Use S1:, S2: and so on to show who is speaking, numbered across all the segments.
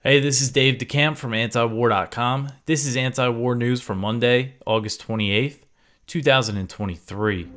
S1: Hey, this is Dave DeCamp from antiwar.com. This is anti-war news for Monday, August 28th, 2023.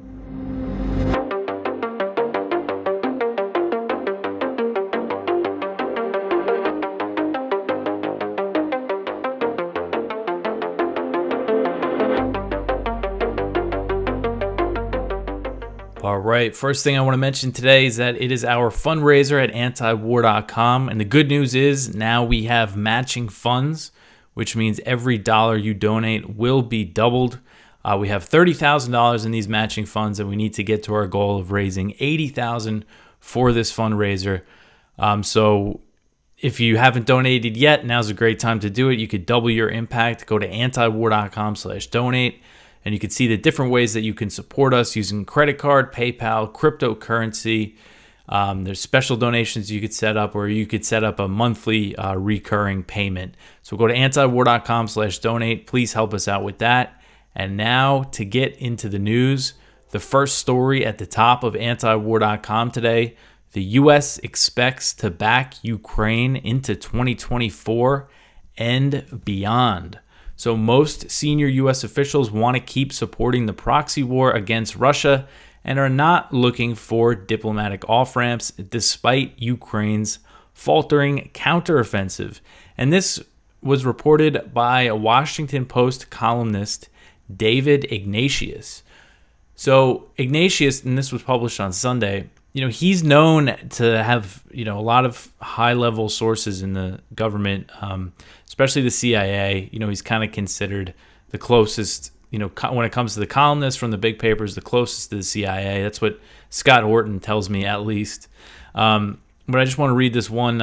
S1: All right, first thing I want to mention today is that it is our fundraiser at antiwar.com, and the good news is now we have matching funds, which means every dollar you donate will be doubled. We have $30,000 in these matching funds, and we need to get to our goal of raising $80,000 for this fundraiser. So if you haven't donated yet, now's a great time to do it. You could double your impact. Go to antiwar.com/donate. And you can see the different ways that you can support us using credit card, PayPal, cryptocurrency. There's special donations you could set up, or you could set up a monthly recurring payment. So go to antiwar.com/donate. Please help us out with that. And now to get into the news, the first story at the top of antiwar.com today, the U.S. expects to back Ukraine into 2024 and beyond. So most senior U.S. officials want to keep supporting the proxy war against Russia and are not looking for diplomatic off-ramps despite Ukraine's faltering counteroffensive. And this was reported by a Washington Post columnist, David Ignatius. So Ignatius, and this was published on Sunday, he's known to have, a lot of high-level sources in the government, especially the CIA. He's kind of considered the closest, when it comes to the columnists from the big papers, the closest to the CIA. That's what Scott Horton tells me, at least. But I just want to read this one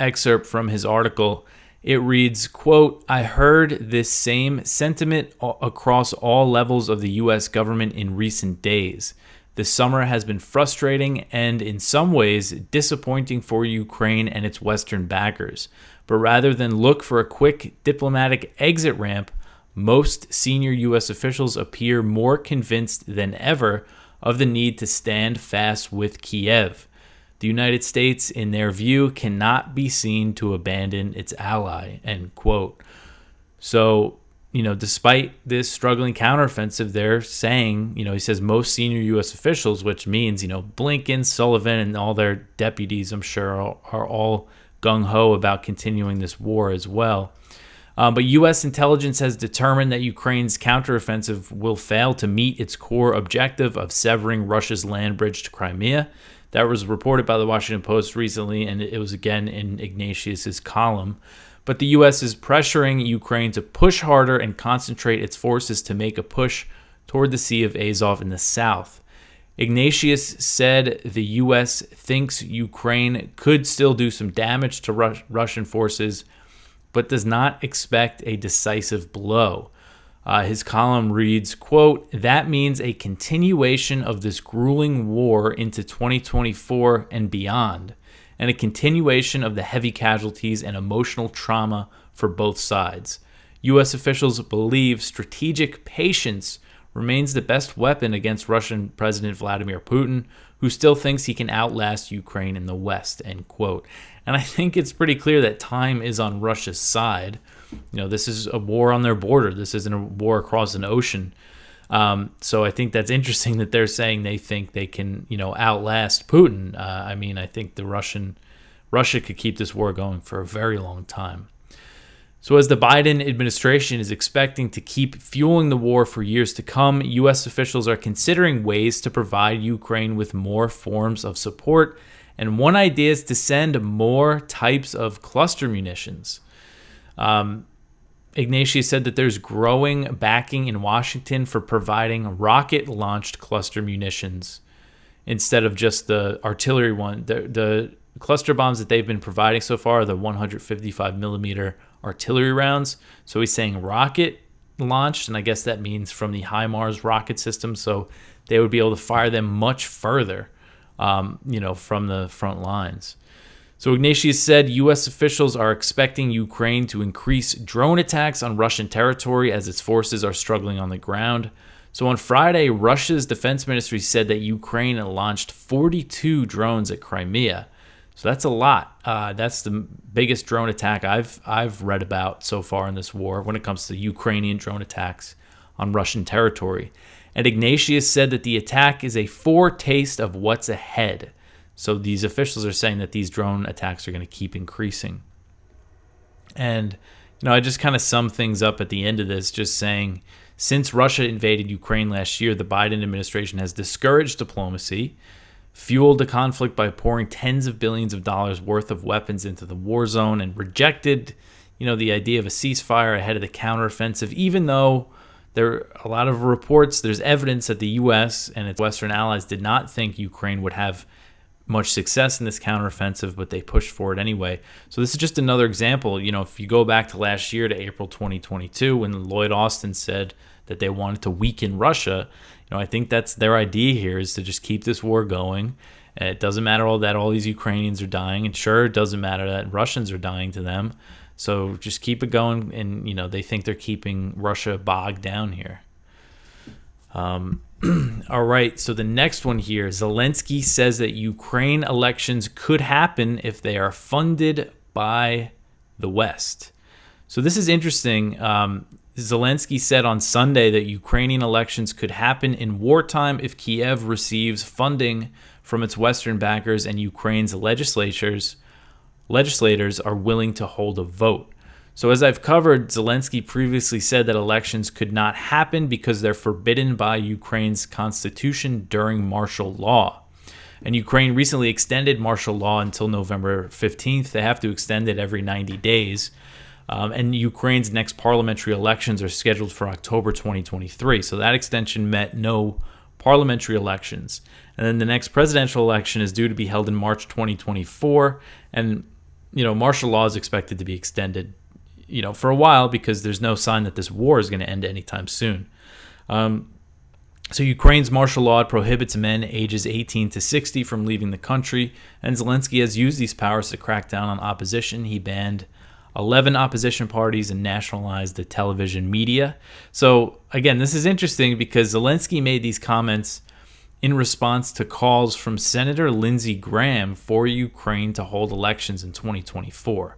S1: excerpt from his article. It reads, quote, "I heard this same sentiment across all levels of the U.S. government in recent days. This summer has been frustrating and, in some ways, disappointing for Ukraine and its Western backers. But rather than look for a quick diplomatic exit ramp, most senior U.S. officials appear more convinced than ever of the need to stand fast with Kiev. The United States, in their view, cannot be seen to abandon its ally," end quote. So, despite this struggling counteroffensive, they're saying, he says most senior U.S. officials, which means, Blinken, Sullivan, and all their deputies, I'm sure, are all gung-ho about continuing this war as well. But U.S. intelligence has determined that Ukraine's counteroffensive will fail to meet its core objective of severing Russia's land bridge to Crimea. That was reported by the Washington Post recently, and it was again in Ignatius's column. But the U.S. is pressuring Ukraine to push harder and concentrate its forces to make a push toward the Sea of Azov in the south. Ignatius said the U.S. thinks Ukraine could still do some damage to Russian forces, but does not expect a decisive blow. His column reads, quote, "That means a continuation of this grueling war into 2024 and beyond, and a continuation of the heavy casualties and emotional trauma for both sides. U.S. officials believe strategic patience remains the best weapon against Russian President Vladimir Putin, who still thinks he can outlast Ukraine in the West," end quote. And I think it's pretty clear that time is on Russia's side. This is a war on their border. This isn't a war across an ocean. So I think that's interesting that they're saying they think they can, outlast Putin. I think Russia could keep this war going for a very long time. So as the Biden administration is expecting to keep fueling the war for years to come, U.S. officials are considering ways to provide Ukraine with more forms of support. And one idea is to send more types of cluster munitions. Ignatius said that there's growing backing in Washington for providing rocket-launched cluster munitions instead of just the artillery one. The cluster bombs that they've been providing so far are the 155 millimeter artillery rounds. So he's saying rocket-launched, and I guess that means from the HIMARS rocket system. So they would be able to fire them much further, from the front lines. So Ignatius said U.S. officials are expecting Ukraine to increase drone attacks on Russian territory as its forces are struggling on the ground. So on Friday, Russia's defense ministry said that Ukraine launched 42 drones at Crimea. So that's a lot. That's the biggest drone attack I've read about so far in this war when it comes to Ukrainian drone attacks on Russian territory. And Ignatius said that the attack is a foretaste of what's ahead. So these officials are saying that these drone attacks are going to keep increasing. And, I just kind of sum things up at the end of this, just saying, since Russia invaded Ukraine last year, the Biden administration has discouraged diplomacy, fueled the conflict by pouring tens of billions of dollars worth of weapons into the war zone, and rejected, the idea of a ceasefire ahead of the counteroffensive, even though there are a lot of reports, there's evidence that the U.S. and its Western allies did not think Ukraine would have much success in this counteroffensive, but they pushed for it anyway. So this is just another example. If you go back to last year, to April 2022, when Lloyd Austin said that they wanted to weaken Russia, I think that's their idea here, is to just keep this war going. And it doesn't matter that all these Ukrainians are dying, and sure, it doesn't matter that Russians are dying to them. So just keep it going, and they think they're keeping Russia bogged down here. All right, so the next one here, Zelensky says that Ukraine elections could happen if they are funded by the West. So this is interesting. Zelensky said on Sunday that Ukrainian elections could happen in wartime if Kiev receives funding from its Western backers and Ukraine's legislators are willing to hold a vote. So as I've covered, Zelensky previously said that elections could not happen because they're forbidden by Ukraine's constitution during martial law. And Ukraine recently extended martial law until November 15th. They have to extend it every 90 days. And Ukraine's next parliamentary elections are scheduled for October 2023. So that extension meant no parliamentary elections. And then the next presidential election is due to be held in March 2024. And, martial law is expected to be extended for a while because there's no sign that this war is going to end anytime soon. So Ukraine's martial law prohibits men ages 18 to 60 from leaving the country, and Zelensky has used these powers to crack down on opposition. He banned 11 opposition parties and nationalized the television media. So again, this is interesting because Zelensky made these comments in response to calls from Senator Lindsey Graham for Ukraine to hold elections in 2024.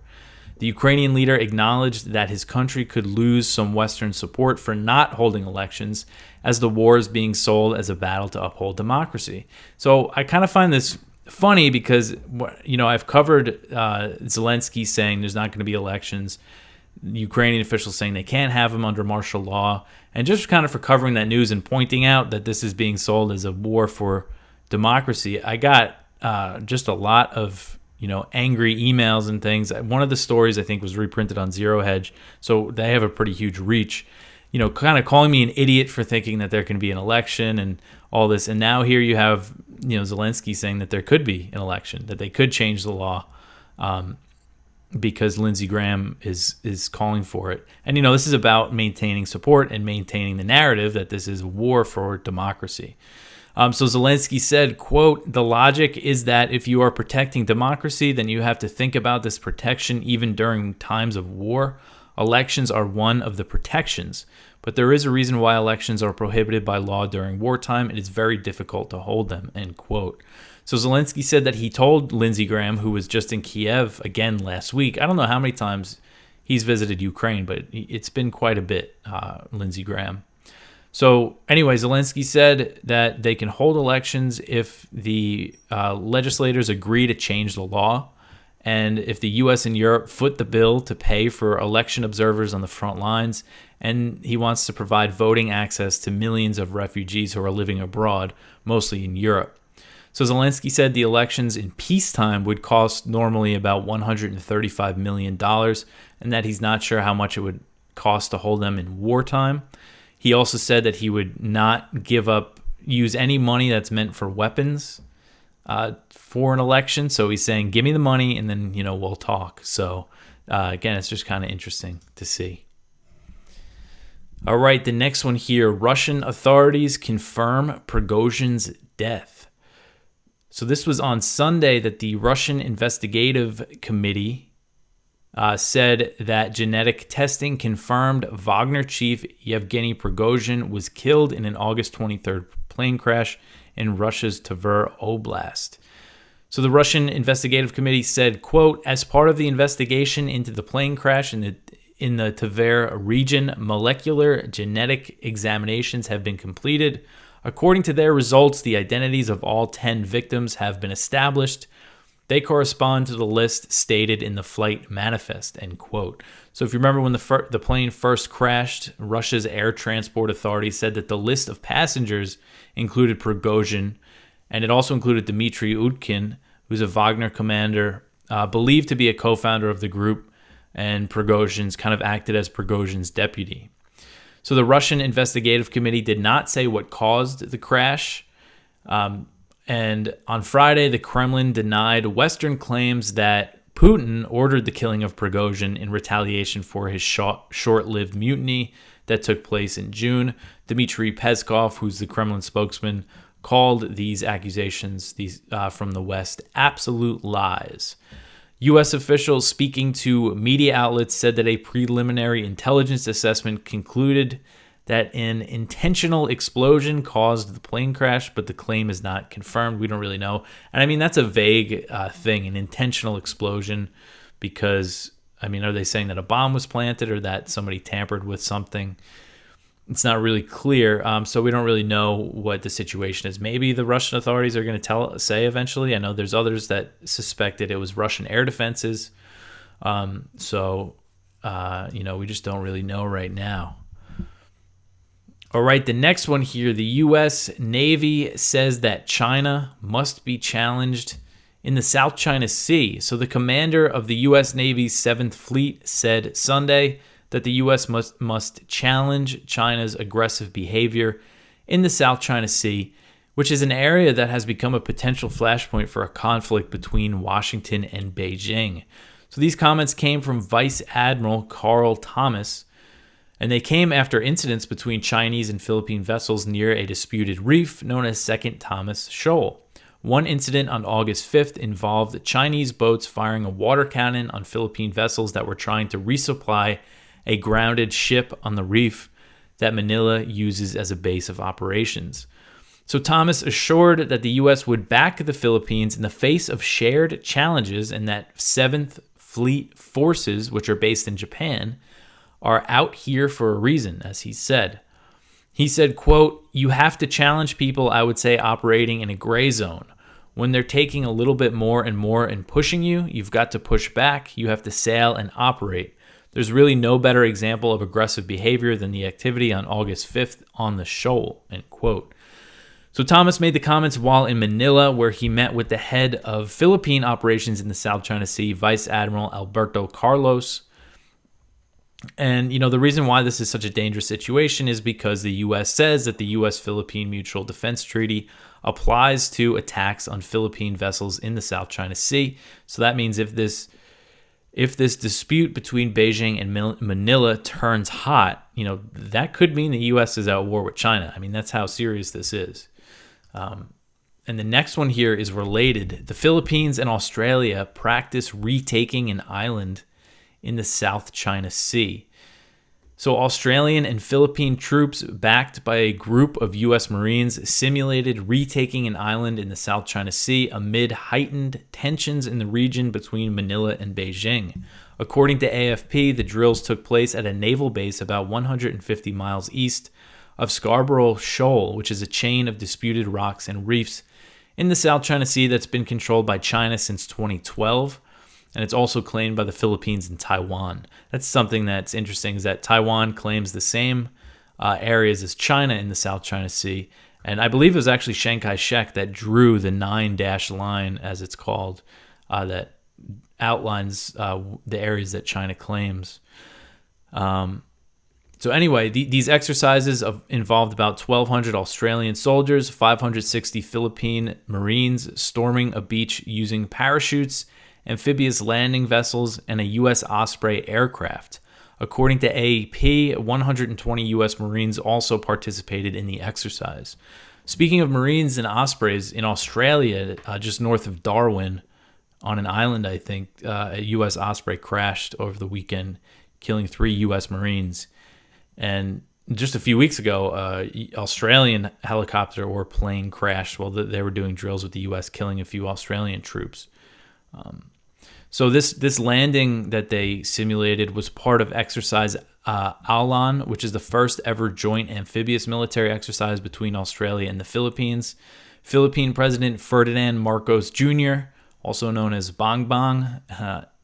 S1: The Ukrainian leader acknowledged that his country could lose some Western support for not holding elections as the war is being sold as a battle to uphold democracy. So I kind of find this funny because, I've covered Zelensky saying there's not going to be elections, Ukrainian officials saying they can't have them under martial law, and just kind of for covering that news and pointing out that this is being sold as a war for democracy. I got just a lot of angry emails and things. One of the stories I think was reprinted on Zero Hedge, so they have a pretty huge reach, kind of calling me an idiot for thinking that there can be an election and all this. And now here you have, Zelensky saying that there could be an election, that they could change the law because Lindsey Graham is calling for it. And, this is about maintaining support and maintaining the narrative that this is a war for democracy. So Zelensky said, quote, "The logic is that if you are protecting democracy, then you have to think about this protection even during times of war. Elections are one of the protections, but there is a reason why elections are prohibited by law during wartime. It is very difficult to hold them," end quote. So Zelensky said that he told Lindsey Graham, who was just in Kiev again last week. I don't know how many times he's visited Ukraine, but it's been quite a bit, Lindsey Graham. So anyway, Zelensky said that they can hold elections if the legislators agree to change the law, and if the U.S. and Europe foot the bill to pay for election observers on the front lines, and he wants to provide voting access to millions of refugees who are living abroad, mostly in Europe. So Zelensky said the elections in peacetime would cost normally about $135 million, and that he's not sure how much it would cost to hold them in wartime. He also said that he would not use any money that's meant for weapons for an election. So he's saying, give me the money and then, we'll talk. So again, it's just kind of interesting to see. All right, the next one here, Russian authorities confirm Prigozhin's death. So this was on Sunday that the Russian Investigative Committee said that genetic testing confirmed Wagner chief Yevgeny Prigozhin was killed in an August 23rd plane crash in Russia's Tver Oblast. So the Russian investigative committee said, quote, as part of the investigation into the plane crash in the Tver region, molecular genetic examinations have been completed. According to their results, the identities of all 10 victims have been established. They correspond to the list stated in the flight manifest, end quote. So if you remember when the plane first crashed, Russia's Air Transport Authority said that the list of passengers included Prigozhin, and it also included Dmitry Utkin, who's a Wagner commander, believed to be a co-founder of the group, and Prigozhin's kind of acted as Prigozhin's deputy. So the Russian investigative committee did not say what caused the crash. And on Friday, the Kremlin denied Western claims that Putin ordered the killing of Prigozhin in retaliation for his short-lived mutiny that took place in June. Dmitry Peskov, who's the Kremlin spokesman, called these accusations from the West absolute lies. U.S. officials speaking to media outlets said that a preliminary intelligence assessment concluded that an intentional explosion caused the plane crash, but the claim is not confirmed. We don't really know. And I mean, that's a vague thing, an intentional explosion, because, I mean, are they saying that a bomb was planted or that somebody tampered with something? It's not really clear, so we don't really know what the situation is. Maybe the Russian authorities are going to say eventually. I know there's others that suspected it was Russian air defenses. We just don't really know right now. All right, the next one here, the U.S. Navy says that China must be challenged in the South China Sea. So the commander of the U.S. Navy's 7th Fleet said Sunday that the U.S. must challenge China's aggressive behavior in the South China Sea, which is an area that has become a potential flashpoint for a conflict between Washington and Beijing. So these comments came from Vice Admiral Carl Thomas, and they came after incidents between Chinese and Philippine vessels near a disputed reef known as Second Thomas Shoal. One incident on August 5th involved Chinese boats firing a water cannon on Philippine vessels that were trying to resupply a grounded ship on the reef that Manila uses as a base of operations. So Thomas assured that the U.S. would back the Philippines in the face of shared challenges and that 7th Fleet forces, which are based in Japan, are out here for a reason, as he said. He said, quote, you have to challenge people, I would say, operating in a gray zone. When they're taking a little bit more and pushing you, you've got to push back. You have to sail and operate. There's really no better example of aggressive behavior than the activity on August 5th on the shoal, end quote. So Thomas made the comments while in Manila, where he met with the head of Philippine operations in the South China Sea, Vice Admiral Alberto Carlos. And, the reason why this is such a dangerous situation is because the U.S. says that the U.S.-Philippine Mutual Defense Treaty applies to attacks on Philippine vessels in the South China Sea. So that means if this dispute between Beijing and Manila turns hot, that could mean the U.S. is at war with China. I mean, that's how serious this is. And the next one here is related. The Philippines and Australia practice retaking an island in the South China Sea. So Australian and Philippine troops backed by a group of U.S. Marines simulated retaking an island in the South China Sea amid heightened tensions in the region between Manila and Beijing. According to AFP, the drills took place at a naval base about 150 miles east of Scarborough Shoal, which is a chain of disputed rocks and reefs in the South China Sea that's been controlled by China since 2012. And it's also claimed by the Philippines and Taiwan. That's something that's interesting, is that Taiwan claims the same areas as China in the South China Sea. And I believe it was actually Chiang Kai-shek that drew the 9-dash line, as it's called, that outlines the areas that China claims. So anyway, these exercises involved about 1,200 Australian soldiers, 560 Philippine Marines storming a beach using parachutes, amphibious landing vessels, and a U.S. Osprey aircraft. According to AAP, 120 U.S. Marines also participated in the exercise. Speaking of Marines and Ospreys, in Australia, just north of Darwin, on an island, I think, a U.S. Osprey crashed over the weekend, killing 3 U.S. Marines. And just a few weeks ago, Australian helicopter or plane crashed while they were doing drills with the U.S., killing a few Australian troops. So this landing that they simulated was part of exercise Alan, which is the first ever joint amphibious military exercise between Australia and the Philippines. Philippine President Ferdinand Marcos Jr., also known as Bang Bang,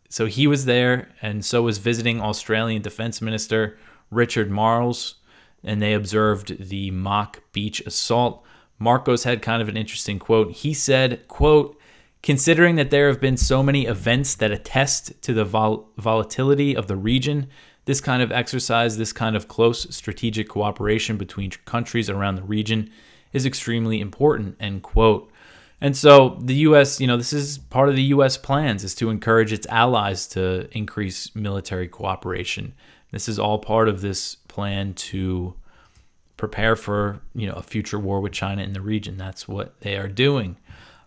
S1: so he was there, and so was visiting Australian Defense Minister Richard Marles, and they observed the mock beach assault. Marcos had kind of an interesting quote. He said, quote, "Considering that there have been so many events that attest to the volatility of the region, this kind of exercise, this kind of close strategic cooperation between countries around the region is extremely important," end quote. And so the U.S., this is part of the U.S. plans, is to encourage its allies to increase military cooperation. This is all part of this plan to prepare for, a future war with China in the region. That's what they are doing.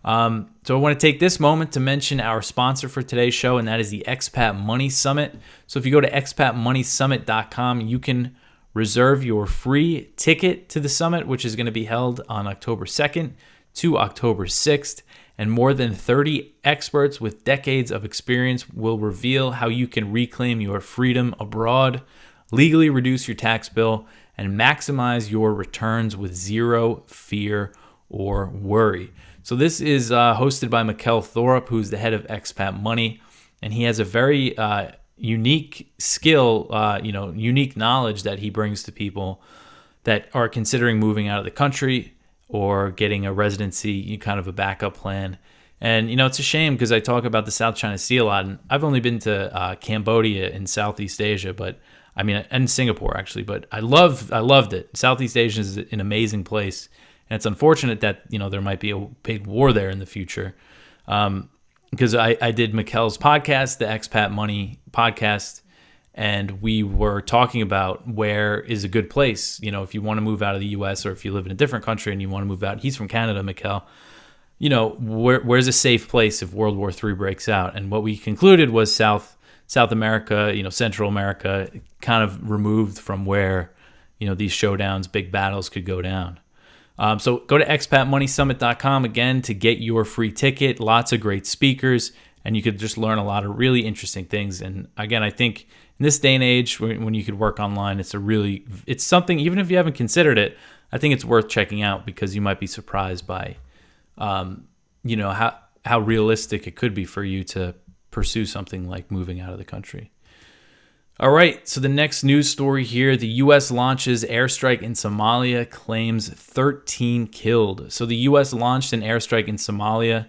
S1: So I want to take this moment to mention our sponsor for today's show, and that is the Expat Money Summit. So if you go to expatmoneysummit.com, you can reserve your free ticket to the summit, which is going to be held on October 2nd to October 6th. And more than 30 experts with decades of experience will reveal how you can reclaim your freedom abroad, legally reduce your tax bill, and maximize your returns with zero fear or worry. So this is hosted by Mikkel Thorup, who's the head of Expat Money, and he has a very unique skill, unique knowledge that he brings to people that are considering moving out of the country or getting a residency, kind of a backup plan. And, it's a shame because I talk about the South China Sea a lot, and I've only been to Cambodia in Southeast Asia, and Singapore actually, but I loved it. Southeast Asia is an amazing place. And it's unfortunate that, there might be a big war there in the future. Because I did Mikkel's podcast, the Expat Money podcast, and we were talking about where is a good place, if you want to move out of the U.S. or if you live in a different country and you want to move out. He's from Canada, Mikkel. Where's a safe place if World War III breaks out? And what we concluded was South America, Central America, kind of removed from where, these showdowns, big battles could go down. So go to expatmoneysummit.com again to get your free ticket. Lots of great speakers, and you could just learn a lot of really interesting things. And again, I think in this day and age when you could work online, it's something, even if you haven't considered it, I think it's worth checking out because you might be surprised by, how realistic it could be for you to pursue something like moving out of the country. All right, so the next news story here, the U.S. launches airstrike in Somalia, claims 13 killed. So the U.S. launched an airstrike in Somalia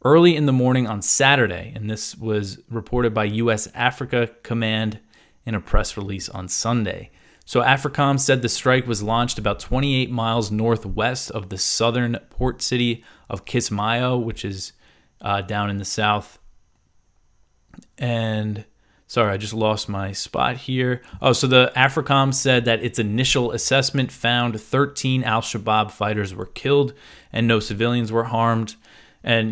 S1: early in the morning on Saturday, and this was reported by U.S. Africa Command in a press release on Sunday. So AFRICOM said the strike was launched about 28 miles northwest of the southern port city of Kismayo, which is down in the south. And sorry, I just lost my spot here. Oh, so the AFRICOM said that its initial assessment found 13 al-Shabaab fighters were killed and no civilians were harmed. And,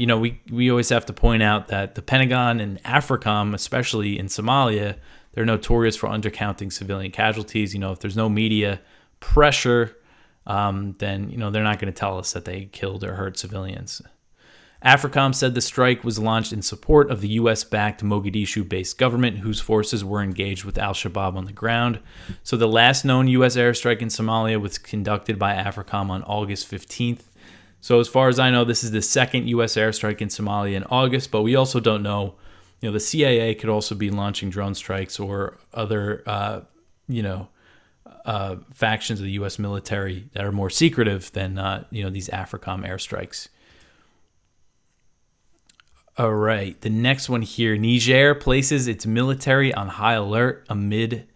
S1: we always have to point out that the Pentagon and AFRICOM, especially in Somalia, they're notorious for undercounting civilian casualties. If there's no media pressure, then, they're not going to tell us that they killed or hurt civilians. AFRICOM said the strike was launched in support of the U.S.-backed Mogadishu-based government, whose forces were engaged with al-Shabaab on the ground. So the last known U.S. airstrike in Somalia was conducted by AFRICOM on August 15th. So as far as I know, this is the second U.S. airstrike in Somalia in August, but we also don't know. The CIA could also be launching drone strikes or other, factions of the U.S. military that are more secretive than, these AFRICOM airstrikes. All right, the next one here. Niger places its military on high alert amid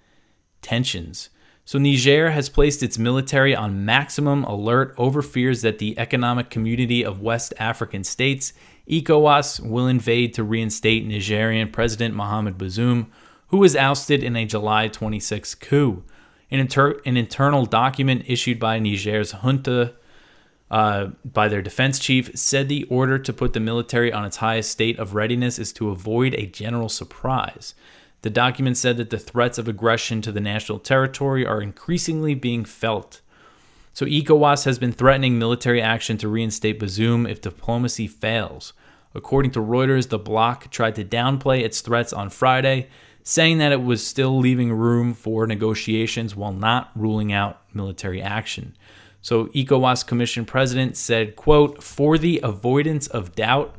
S1: tensions. So Niger has placed its military on maximum alert over fears that the Economic Community of West African States, ECOWAS, will invade to reinstate Nigerian President Mohamed Bazoum, who was ousted in a July 26 coup. An internal document issued by Niger's junta by their defense chief said the order to put the military on its highest state of readiness is to avoid a general surprise. The document said that the threats of aggression to the national territory are increasingly being felt. So ECOWAS has been threatening military action to reinstate Bazoum if diplomacy fails. According to Reuters, the bloc tried to downplay its threats on Friday, saying that it was still leaving room for negotiations while not ruling out military action. So ECOWAS Commission President said, quote, "For the avoidance of doubt,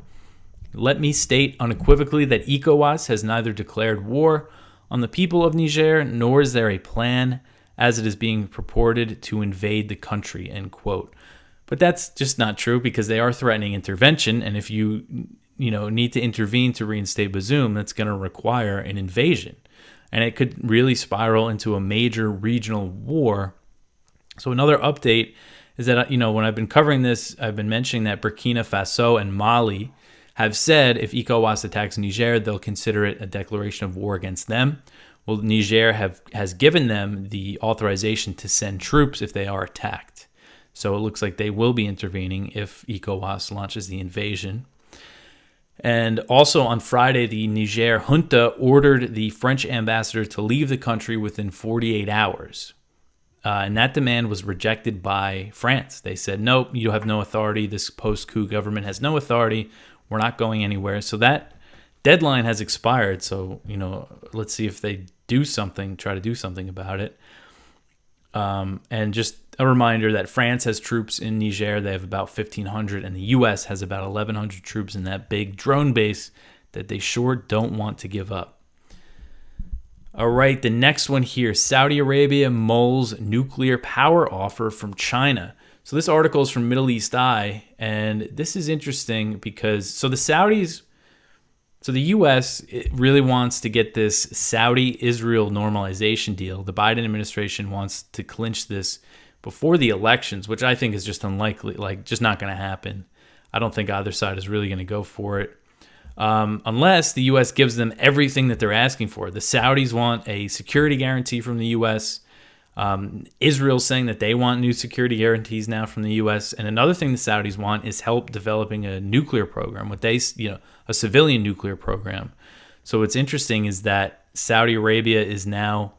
S1: let me state unequivocally that ECOWAS has neither declared war on the people of Niger, nor is there a plan as it is being purported to invade the country," end quote. But that's just not true, because they are threatening intervention, and if you need to intervene to reinstate Bazoum, that's going to require an invasion, and it could really spiral into a major regional war. So another update is that when I've been covering this, I've been mentioning that Burkina Faso and Mali have said if ECOWAS attacks Niger, they'll consider it a declaration of war against them. Well, Niger has given them the authorization to send troops if they are attacked. So it looks like they will be intervening if ECOWAS launches the invasion. And also on Friday, the Niger junta ordered the French ambassador to leave the country within 48 hours. And that demand was rejected by France. They said, nope, you have no authority. This post-coup government has no authority. We're not going anywhere. So that deadline has expired. So, let's see if they try to do something about it. And just a reminder that France has troops in Niger. They have about 1,500, and the U.S. has about 1,100 troops in that big drone base that they sure don't want to give up. All right, the next one here, Saudi Arabia mulls nuclear power offer from China. So this article is from Middle East Eye, and this is interesting because, the U.S. really wants to get this Saudi-Israel normalization deal. The Biden administration wants to clinch this before the elections, which I think is just unlikely, just not going to happen. I don't think either side is really going to go for it. Unless the U.S. gives them everything that they're asking for. The Saudis want a security guarantee from the U.S. Israel's saying that they want new security guarantees now from the U.S. And another thing the Saudis want is help developing a nuclear program, a civilian nuclear program. So what's interesting is that Saudi Arabia is now,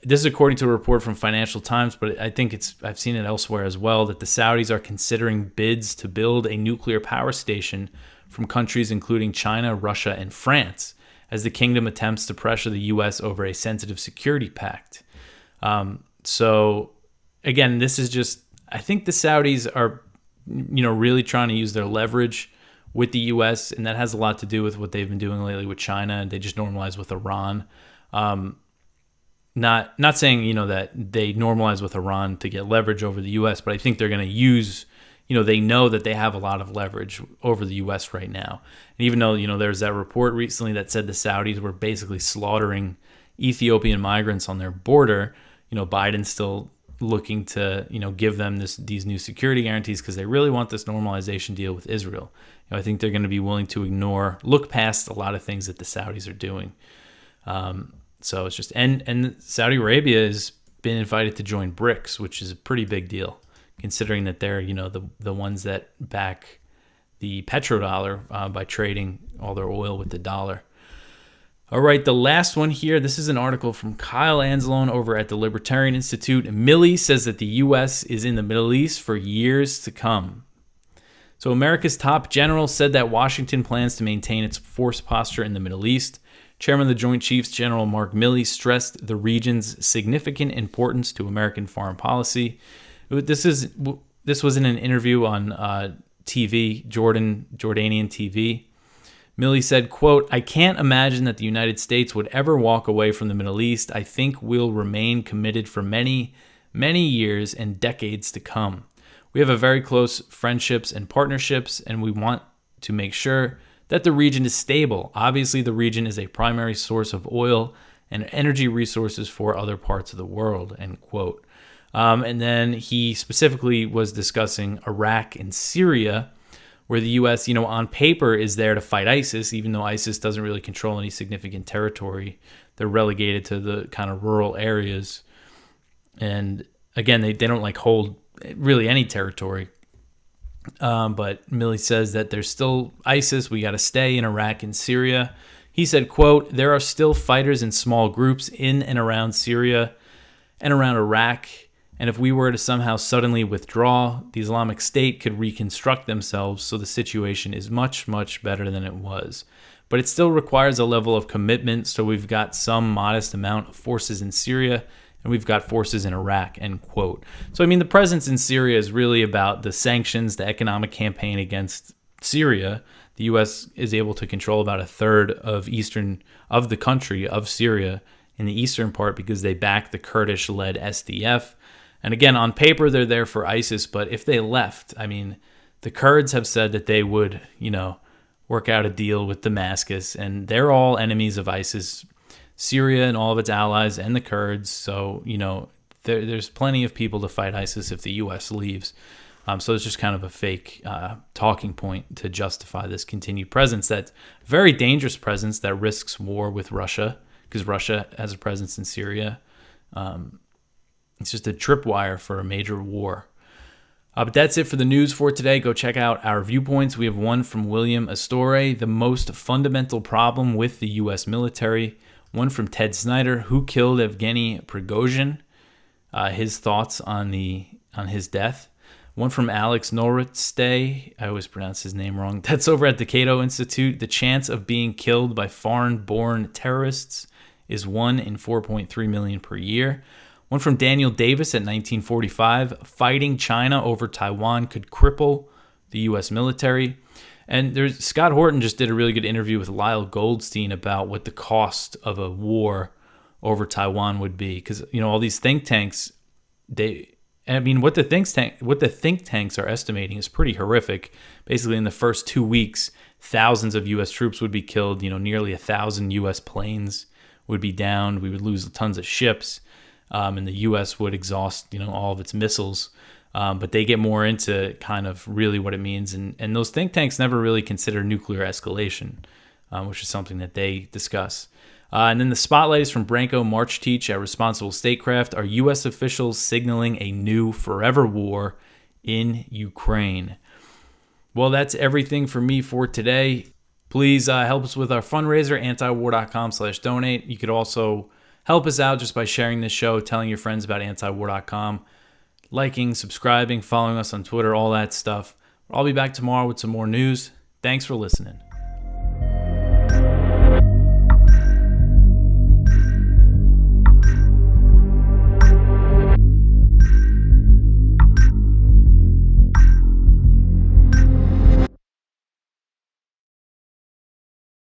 S1: this is according to a report from Financial Times, but I think I've seen it elsewhere as well, that the Saudis are considering bids to build a nuclear power station from countries including China, Russia, and France, as the kingdom attempts to pressure the U.S. over a sensitive security pact. So again, this is just, I think the Saudis are, really trying to use their leverage with the U.S., and that has a lot to do with what they've been doing lately with China, and they just normalized with Iran. Not saying, that they normalize with Iran to get leverage over the U.S., but I think they're going to use, they know that they have a lot of leverage over the U.S. right now. And even though, there's that report recently that said the Saudis were basically slaughtering Ethiopian migrants on their border, Biden's still looking to, give them these new security guarantees because they really want this normalization deal with Israel. I think they're going to be willing to look past a lot of things that the Saudis are doing. So it's just, and Saudi Arabia has been invited to join BRICS, which is a pretty big deal, considering that they're, the ones that back the petrodollar by trading all their oil with the dollar. All right, the last one here. This is an article from Kyle Anzalone over at the Libertarian Institute. Milley says that the U.S. is in the Middle East for years to come. So America's top general said that Washington plans to maintain its force posture in the Middle East. Chairman of the Joint Chiefs, General Mark Milley, stressed the region's significant importance to American foreign policy. This was in an interview on TV, Jordanian TV. Milley said, quote, "I can't imagine that the United States would ever walk away from the Middle East. I think we'll remain committed for many, many years and decades to come. We have a very close friendships and partnerships, and we want to make sure that the region is stable. Obviously, the region is a primary source of oil and energy resources for other parts of the world," end quote. And then he specifically was discussing Iraq and Syria, where the U.S., on paper is there to fight ISIS, even though ISIS doesn't really control any significant territory. They're relegated to the kind of rural areas. And again, they don't hold really any territory. But Milley says that there's still ISIS. We got to stay in Iraq and Syria. He said, quote, "There are still fighters in small groups in and around Syria and around Iraq, and if we were to somehow suddenly withdraw, the Islamic State could reconstruct themselves, so the situation is much, much better than it was. But it still requires a level of commitment, so we've got some modest amount of forces in Syria, and we've got forces in Iraq," end quote. So, I mean, the presence in Syria is really about the sanctions, the economic campaign against Syria. The U.S. is able to control about a third of the country of Syria in the eastern part because they back the Kurdish-led SDF. And again, on paper, they're there for ISIS, but if they left, I mean, the Kurds have said that they would, work out a deal with Damascus, and they're all enemies of ISIS, Syria and all of its allies, and the Kurds. So, there's plenty of people to fight ISIS if the U.S. leaves. So it's just kind of a fake talking point to justify this continued presence. That's a very dangerous presence that risks war with Russia, because Russia has a presence in Syria. It's just a tripwire for a major war. But that's it for the news for today. Go check out our Viewpoints. We have one from William Astore, the most fundamental problem with the U.S. military. One from Ted Snyder, who killed Evgeny Prigozhin, his thoughts on his death. One from Alex Norritstay, I always pronounce his name wrong. That's over at the Cato Institute. The chance of being killed by foreign-born terrorists is 1 in 4.3 million per year. One from Daniel Davis at 1945. Fighting China over Taiwan could cripple the U.S. military. And Scott Horton just did a really good interview with Lyle Goldstein about what the cost of a war over Taiwan would be. Because, all these think tanks, what the think tanks are estimating is pretty horrific. Basically, in the first 2 weeks, thousands of U.S. troops would be killed. Nearly 1,000 U.S. planes would be downed. We would lose tons of ships. And the U.S. would exhaust, all of its missiles. But they get more into kind of really what it means. And those think tanks never really consider nuclear escalation, which is something that they discuss. And then the spotlight is from Branko Marchtich at Responsible Statecraft. Are U.S. officials signaling a new forever war in Ukraine? Well, that's everything for me for today. Please help us with our fundraiser, antiwar.com/donate. You could also help us out just by sharing this show, telling your friends about antiwar.com, liking, subscribing, following us on Twitter, all that stuff. I'll be back tomorrow with some more news. Thanks for listening.